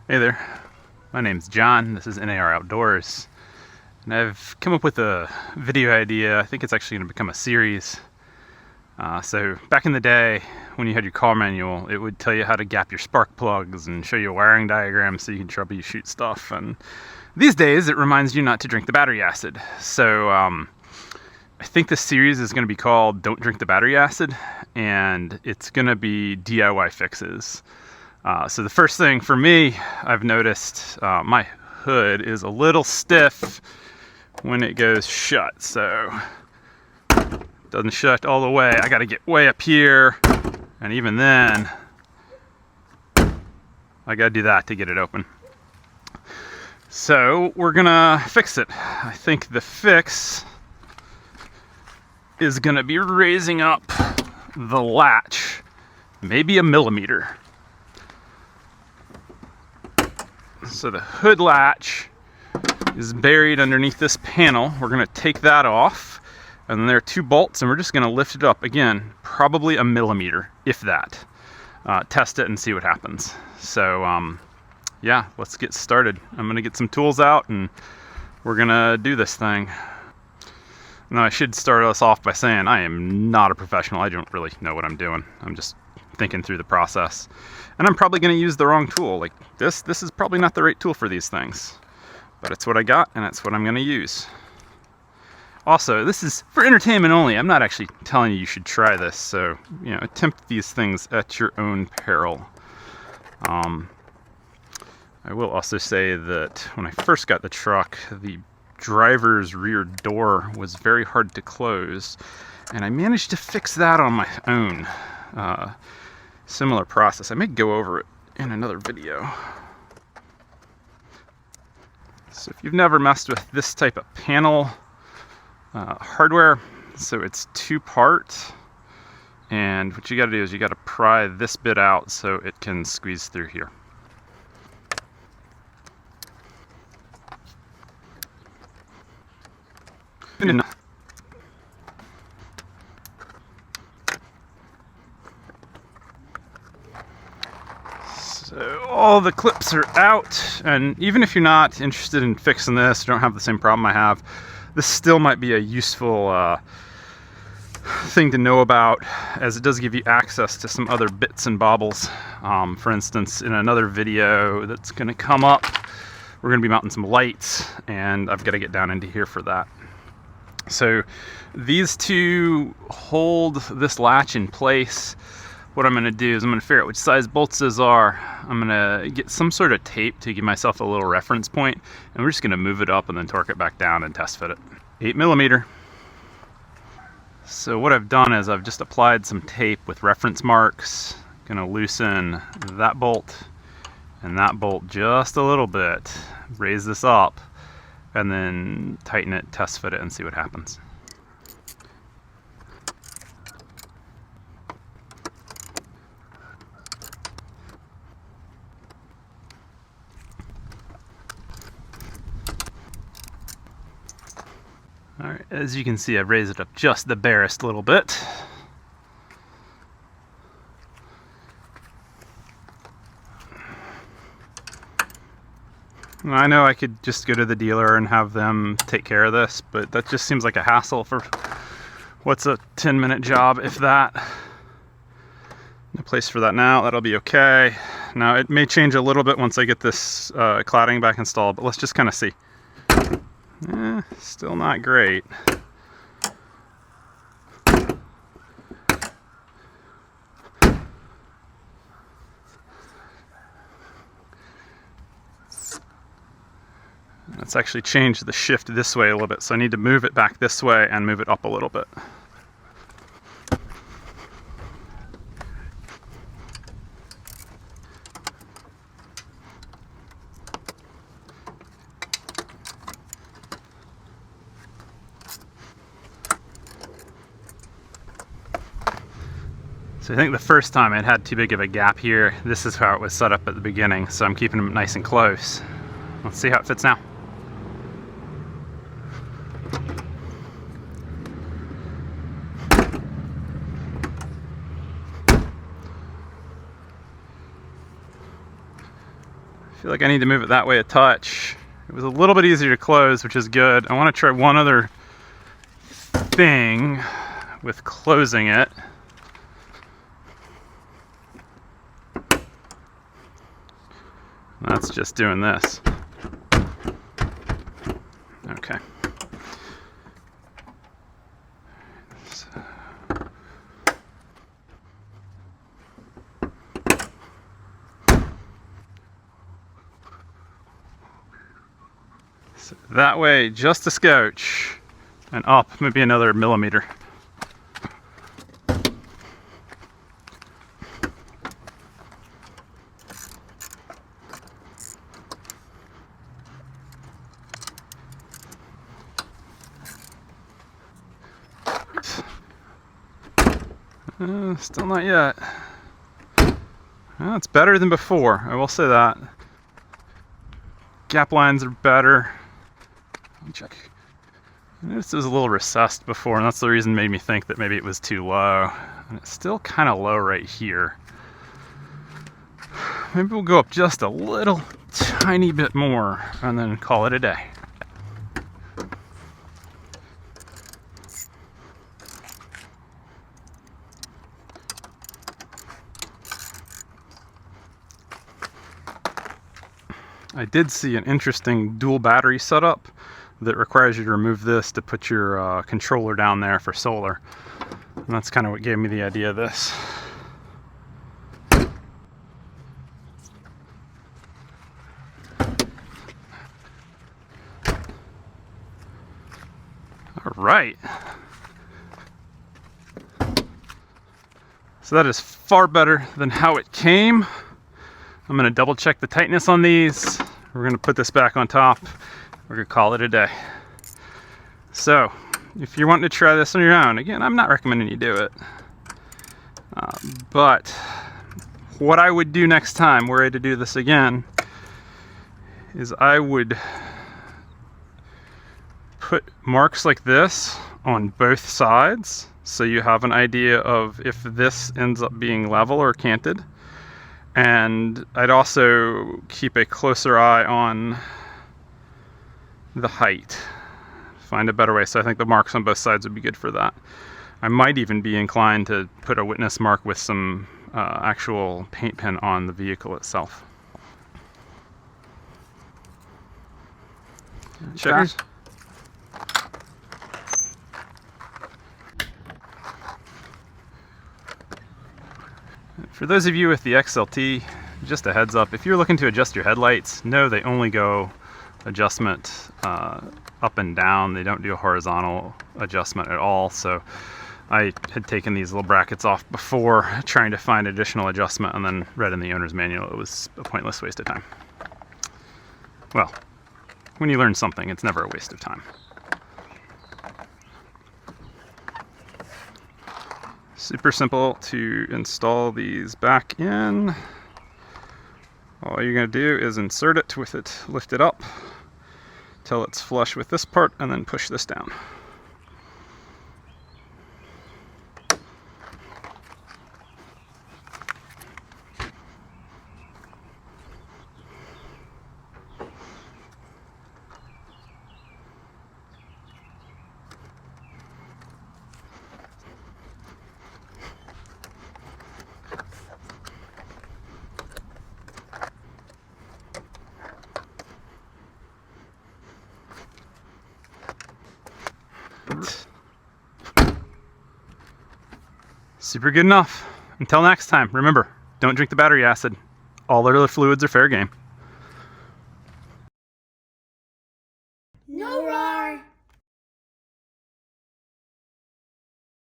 Hey there, my name's John, this is NAR Outdoors, and I've come up with a video idea. I think it's actually going to become a series. So back in the day, when you had your car manual, it would tell you how to gap your spark plugs and show you a wiring diagram so you can troubleshoot stuff. And these days, it reminds you not to drink the battery acid. So I think this series is going to be called Don't Drink the Battery Acid, and it's going to be DIY fixes. So the first thing for me, I've noticed my hood is a little stiff when it goes shut. So it doesn't shut all the way. I got to get way up here, and even then, I got to do that to get it open. So we're gonna fix it. I think the fix is gonna be raising up the latch, maybe a millimeter. So the hood latch is buried underneath this panel. We're gonna take that off, and then there are two bolts, and we're just gonna lift it up again, probably a millimeter, if that. Test it and see what happens. So yeah, let's get started. I'm gonna get some tools out and we're gonna do this thing. Now I should start us off by saying I am not a professional. I don't really know what I'm doing. I'm just thinking through the process. And I'm probably gonna use the wrong tool. Like this is probably not the right tool for these things. But it's what I got and it's what I'm gonna use. Also, this is for entertainment only. I'm not actually telling you should try this. So, you know, attempt these things at your own peril. I will also say that when I first got the truck, the driver's rear door was very hard to close, and I managed to fix that on my own. Similar process. I may go over it in another video. So if you've never messed with this type of panel hardware, so it's two-part, and what you got to do is you got to pry this bit out so it can squeeze through here. So all the clips are out, and even if you're not interested in fixing this, don't have the same problem I have, this still might be a useful thing to know about, as it does give you access to some other bits and bobbles. For instance, in another video that's going to come up, we're going to be mounting some lights, and I've got to get down into here for that. So these two hold this latch in place. What I'm going to do is I'm going to figure out which size bolts those are. I'm going to get some sort of tape to give myself a little reference point, and we're just going to move it up and then torque it back down and test fit it. 8mm. So what I've done is I've just applied some tape with reference marks. Going to loosen that bolt and that bolt just a little bit. Raise this up, and then tighten it, test fit it, and see what happens. All right, as you can see, I've raised it up just the barest little bit. I know I could just go to the dealer and have them take care of this, but that just seems like a hassle for what's a 10-minute job, if that. No place for that now, that'll be okay. Now it may change a little bit once I get this cladding back installed, but let's just kind of see. Still not great. Let's actually change the shift this way a little bit, so I need to move it back this way and move it up a little bit. So I think the first time it had too big of a gap here. This is how it was set up at the beginning, so I'm keeping them nice and close. Let's see how it fits now. feel like I need to move it that way a touch. It was a little bit easier to close, which is good. I want to try one other thing with closing it. That's just doing this. Okay. So that way, just a scotch, and up maybe another millimeter. Still not yet. Well, it's better than before, I will say that. Gap lines are better. Let me check. I noticed it was a little recessed before, and that's the reason it made me think that maybe it was too low. And it's still kind of low right here. Maybe we'll go up just a little tiny bit more and then call it a day. I did see an interesting dual battery setup that requires you to remove this to put your controller down there for solar. And that's kind of what gave me the idea of this. All right. So that is far better than how it came. I'm gonna double check the tightness on these. We're gonna put this back on top. We're gonna call it a day. So, if you're wanting to try this on your own, again, I'm not recommending you do it. But what I would do next time, were I to do this again, is I would put marks like this on both sides, so you have an idea of if this ends up being level or canted. And I'd also keep a closer eye on the height. Find a better way. So I think the marks on both sides would be good for that. I might even be inclined to put a witness mark with some actual paint pen on the vehicle itself. Checkers? For those of you with the XLT, just a heads up, if you're looking to adjust your headlights, know they only go adjustment up and down. They don't do a horizontal adjustment at all. So I had taken these little brackets off before trying to find additional adjustment, and then read in the owner's manual it was a pointless waste of time. Well, when you learn something, it's never a waste of time. Super simple to install these back in. All you're going to do is insert it with it, lift it up till it's flush with this part, and then push this down. Super good enough. Until next time, remember, don't drink the battery acid. All other fluids are fair game. No, Rob!